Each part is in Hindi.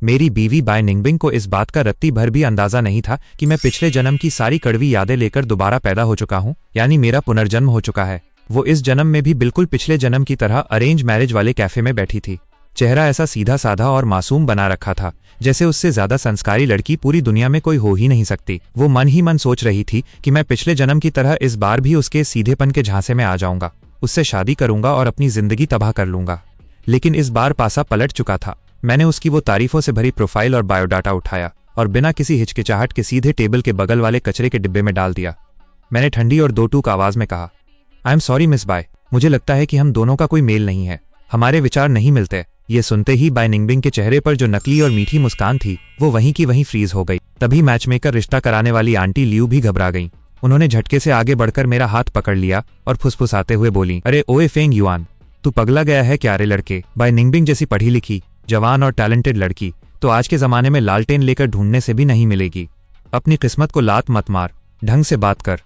मेरी बीवी बाय निंगबिंग को इस बात का रत्ती भर भी अंदाजा नहीं था कि मैं पिछले जन्म की सारी कड़वी यादें लेकर दोबारा पैदा हो चुका हूँ, यानी मेरा पुनर्जन्म हो चुका है। वो इस जन्म में भी बिल्कुल पिछले जन्म की तरह अरेंज मैरिज वाले कैफे में बैठी थी। चेहरा ऐसा सीधा साधा और मासूम बना रखा था जैसे उससे ज्यादा संस्कारी लड़की पूरी दुनिया में कोई हो ही नहीं सकती। वो मन ही मन सोच रही थी कि मैं पिछले जन्म की तरह इस बार भी उसके सीधेपन के झांसे में आ जाऊंगा, उससे शादी करूंगा और अपनी जिंदगी तबाह कर लूंगा। लेकिन इस बार पासा पलट चुका था। मैंने उसकी वो तारीफों से भरी प्रोफाइल और बायोडाटा उठाया और बिना किसी हिचकिचाहट के सीधे टेबल के बगल वाले कचरे के डिब्बे में डाल दिया। मैंने ठंडी और दो टूक आवाज में कहा, I am sorry miss bye, मुझे लगता है कि हम दोनों का कोई मेल नहीं है, हमारे विचार नहीं मिलते। ये सुनते ही बाय निंगबिंग के चेहरे पर जो नकली और मीठी मुस्कान थी वो वहीं की वहीं फ्रीज हो गई। तभी मैचमेकर रिश्ता कराने वाली आंटी लियू भी घबरा गईं। उन्होंने झटके से आगे बढ़कर मेरा हाथ पकड़ लिया और फुसफुसाते हुए बोली, अरे ओए फेंग युआन, तू पगला गया है क्या रे लड़के? बाय निंगबिंग जैसी पढ़ी लिखी, जवान और टैलेंटेड लड़की तो आज के जमाने में लालटेन लेकर ढूंढने से भी नहीं मिलेगी। अपनी किस्मत को लात मत मार, ढंग से बात कर।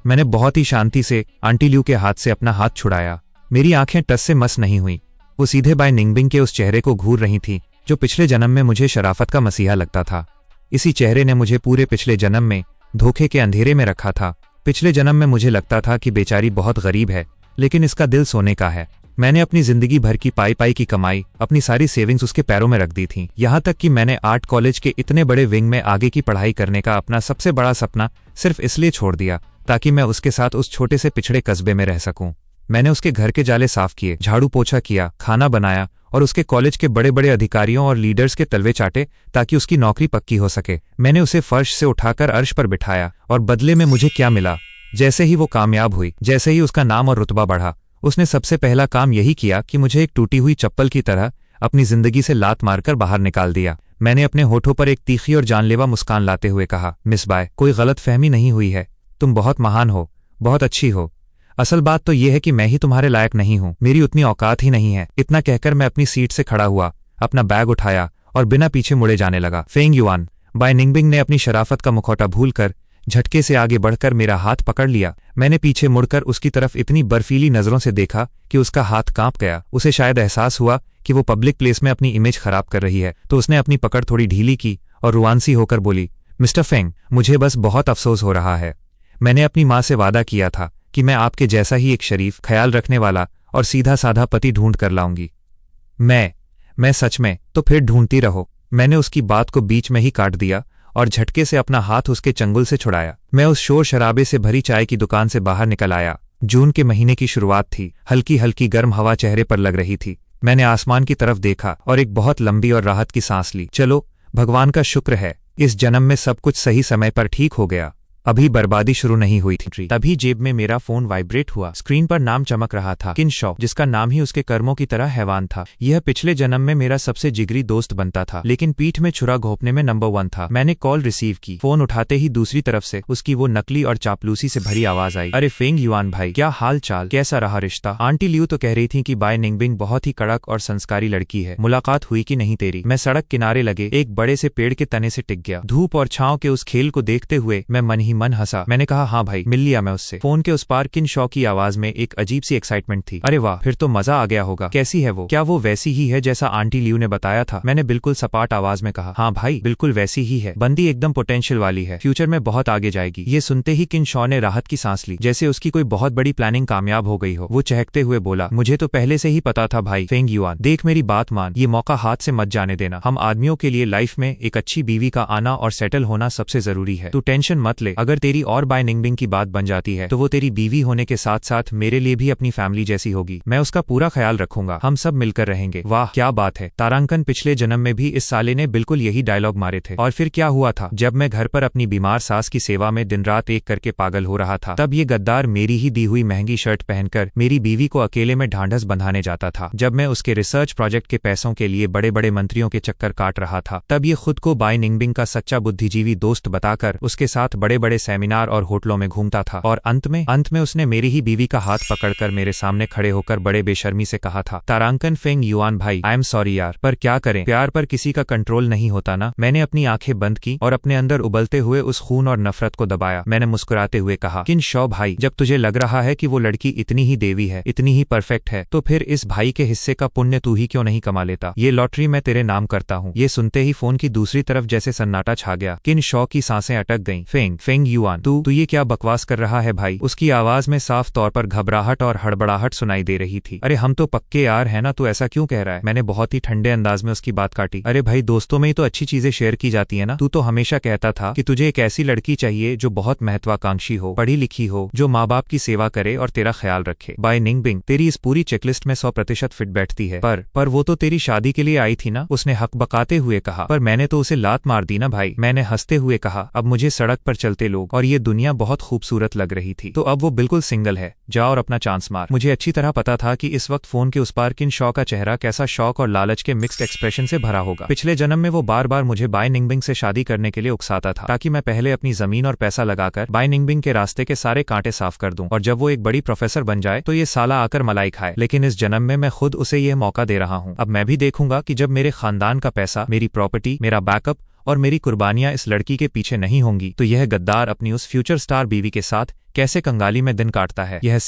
मैंने बहुत ही शांति से आंटी लियू के हाथ से अपना हाथ छुड़ाया। मेरी आंखें टस से मस नहीं हुई। वो सीधे बाय निंगबिंग के उस चेहरे को घूर रही थी जो पिछले जन्म में मुझे शराफत का मसीहा लगता था। इसी चेहरे ने मुझे पूरे पिछले जन्म में धोखे के अंधेरे में रखा था। पिछले जन्म में मुझे लगता था कि बेचारी बहुत गरीब है, लेकिन इसका दिल सोने का है। मैंने अपनी जिंदगी भर की पाई की कमाई, अपनी सारी सेविंग्स उसके पैरों में रख दी थी। यहाँ तक कि मैंने आर्ट कॉलेज के इतने बड़े विंग में आगे की पढ़ाई करने का अपना सबसे बड़ा सपना सिर्फ इसलिए छोड़ दिया ताकि मैं उसके साथ उस छोटे से पिछड़े कस्बे में रह सकूं। मैंने उसके घर के जाले साफ किए, झाड़ू पोछा किया, खाना बनाया और उसके कॉलेज के बड़े बड़े अधिकारियों और लीडर्स के तलवे चाटे ताकि उसकी नौकरी पक्की हो सके। मैंने उसे फर्श से उठाकर अर्श पर बिठाया और बदले में मुझे क्या मिला? जैसे ही वो कामयाब हुई, जैसे ही उसका नाम और रुतबा बढ़ा, उसने सबसे पहला काम यही किया कि मुझे एक टूटी हुई चप्पल की तरह अपनी जिंदगी से लात मारकर बाहर निकाल दिया। मैंने अपने होठों पर एक तीखी और जानलेवा मुस्कान लाते हुए कहा, मिस बाय, कोई गलत फहमी नहीं हुई है, तुम बहुत महान हो, बहुत अच्छी हो। असल बात तो यह है कि मैं ही तुम्हारे लायक नहीं हूं, मेरी उतनी औकात ही नहीं है। इतना कहकर मैं अपनी सीट से खड़ा हुआ, अपना बैग उठाया और बिना पीछे मुड़े जाने लगा। फेंग युआन, बाय निंगबिंग ने अपनी शराफत का मुखौटा भूलकर झटके से आगे बढ़कर मेरा हाथ पकड़ लिया। मैंने पीछे मुड़कर उसकी तरफ इतनी बर्फीली नजरों से देखा कि उसका हाथ कांप गया। उसे शायद एहसास हुआ कि वो पब्लिक प्लेस में अपनी इमेज खराब कर रही है, तो उसने अपनी पकड़ थोड़ी ढीली की और रुआनसी होकर बोली, मिस्टर फेंग, मुझे बस बहुत अफसोस हो रहा है। मैंने अपनी माँ से वादा किया था कि मैं आपके जैसा ही एक शरीफ, ख्याल रखने वाला और सीधा साधा पति ढूंढ कर लाऊंगी। मैं सच में? तो फिर ढूंढती रहो। मैंने उसकी बात को बीच में ही काट दिया और झटके से अपना हाथ उसके चंगुल से छुड़ाया। मैं उस शोर शराबे से भरी चाय की दुकान से बाहर निकल आया। जून के महीने की शुरुआत थी। हल्की हल्की गर्म हवा चेहरे पर लग रही थी। मैंने आसमान की तरफ देखा और एक बहुत लंबी और राहत की सांस ली। चलो, भगवान का शुक्र है, इस जन्म में सब कुछ सही समय पर ठीक हो गया। अभी बर्बादी शुरू नहीं हुई थी। तभी जेब में मेरा फोन वाइब्रेट हुआ। स्क्रीन पर नाम चमक रहा था, किनशॉ, जिसका नाम ही उसके कर्मों की तरह हैवान था। यह पिछले जन्म में मेरा सबसे जिगरी दोस्त बनता था, लेकिन पीठ में छुरा घोंपने में नंबर 1 था। मैंने कॉल रिसीव की। फोन उठाते ही दूसरी तरफ से उसकी वो नकली और चापलूसी से भरी आवाज आई, अरे फेंग युआन भाई, क्या हाल चाल, कैसा रहा रिश्ता? आंटी लियू तो कह रही थी कि बाय निंगबिंग बहुत ही कड़क और संस्कारी लड़की है, मुलाकात हुई कि नहीं तेरी? मैं सड़क किनारे लगे एक बड़े से पेड़ के तने से टिक गया। धूप और छांव के उस खेल को देखते हुए मैं मन ही मन हंसा। मैंने कहा, हाँ भाई, मिल लिया मैं उससे। फोन के उस पार किनशॉ की आवाज में एक अजीब सी एक्साइटमेंट थी। अरे वाह, फिर तो मजा आ गया होगा। कैसी है वो? क्या वो वैसी ही है जैसा आंटी लियू ने बताया था? मैंने बिल्कुल सपाट आवाज में कहा, हाँ भाई, बिल्कुल वैसी ही है। बंदी एकदम पोटेंशियल वाली है, फ्यूचर में बहुत आगे जाएगी। ये सुनते ही किनशॉ ने राहत की सांस ली, जैसे उसकी कोई बहुत बड़ी प्लानिंग कामयाब हो गई हो। वो चहकते हुए बोला, मुझे तो पहले से ही पता था भाई। फेंग युआन, देख मेरी बात मान, ये मौका हाथ से मत जाने देना। हम आदमियों के लिए लाइफ में एक अच्छी बीवी का आना और सेटल होना सबसे जरूरी है। तू टेंशन मत ले, अगर तेरी और बाय निंगबिंग की बात बन जाती है तो वो तेरी बीवी होने के साथ साथ मेरे लिए भी अपनी फैमिली जैसी होगी। मैं उसका पूरा ख्याल रखूंगा, हम सब मिलकर रहेंगे। वाह क्या बात है। तारांकन, पिछले जन्म में भी इस साले ने बिल्कुल यही डायलॉग मारे थे। और फिर क्या हुआ था? जब मैं घर पर अपनी बीमार सास की सेवा में दिन रात एक करके पागल हो रहा था, तब ये गद्दार मेरी ही दी हुई महंगी शर्ट पहनकर मेरी बीवी को अकेले में ढांढस बंधाने जाता था। जब मैं उसके रिसर्च प्रोजेक्ट के पैसों के लिए बड़े बड़े मंत्रियों के चक्कर काट रहा था, तब ये खुद को बाय निंगबिंग का सच्चा बुद्धिजीवी दोस्त बताकर उसके साथ बड़े बड़े बड़े सेमिनार और होटलों में घूमता था और अंत में उसने मेरी ही बीवी का हाथ पकड़कर मेरे सामने खड़े होकर बड़े बेशर्मी से कहा था, तारांकन फेंग युआन भाई, आई एम सॉरी यार, पर क्या करें, प्यार पर किसी का कंट्रोल नहीं होता ना। मैंने अपनी आंखें बंद की और अपने अंदर उबलते हुए उस खून और नफरत को दबाया। मैंने मुस्कुराते हुए कहा, किन शॉ भाई, जब तुझे लग रहा है कि वो लड़की इतनी ही देवी है, इतनी ही परफेक्ट है, तो फिर इस भाई के हिस्से का पुण्य तू ही क्यों नहीं कमा लेता। ये लॉटरी मैं तेरे नाम करता हूँ। ये सुनते ही फोन की दूसरी तरफ जैसे सन्नाटा छा गया। किन शॉ की सांसें अटक गईं। फेंग युआन, तू ये क्या बकवास कर रहा है भाई। उसकी आवाज में साफ तौर पर घबराहट और हड़बड़ाहट सुनाई दे रही थी। अरे हम तो पक्के यार है ना, तू ऐसा क्यों कह रहा है। मैंने बहुत ही ठंडे अंदाज में उसकी बात काटी। अरे भाई, दोस्तों में ही तो अच्छी चीजें शेयर की जाती है ना। तू तो हमेशा कहता था कि तुझे एक ऐसी लड़की चाहिए जो बहुत महत्वाकांक्षी हो, पढ़ी लिखी हो, जो माँ बाप की सेवा करे और तेरा ख्याल रखे। बाय निंगबिंग, तेरी इस पूरी चेकलिस्ट में 100% फिट बैठती है। पर वो तो तेरी शादी के लिए आई थी ना, उसने हकबकाते हुए कहा। पर मैंने तो उसे लात मार दी ना भाई। मैंने हंसते हुए कहा, अब मुझे सड़क पर चलते लोग और ये दुनिया बहुत खूबसूरत लग रही थी। तो अब वो बिल्कुल सिंगल है, जा और अपना चांस मार। मुझे अच्छी तरह पता था कि इस वक्त फोन के उस पार किन शॉ का चेहरा कैसा शौक और लालच के मिक्स्ड एक्सप्रेशन से भरा होगा। पिछले जन्म में वो बार बार मुझे बाय निंगबिंग से शादी करने के लिए उकसाता था, ताकि मैं पहले अपनी जमीन और पैसा लगाकर बाय निंगबिंग के रास्ते के सारे कांटे साफ कर दूं, और जब वो एक बड़ी प्रोफेसर बन जाए तो ये साला आकर मलाई खाए। लेकिन इस जन्म में मैं खुद उसे यह मौका दे रहा हूं। अब मैं भी देखूंगा कि जब मेरे खानदान का पैसा, मेरी प्रॉपर्टी, मेरा बैकअप और मेरी कुर्बानियां इस लड़की के पीछे नहीं होंगी, तो यह गद्दार अपनी उस फ्यूचर स्टार बीवी के साथ कैसे कंगाली में दिन काटता है। यह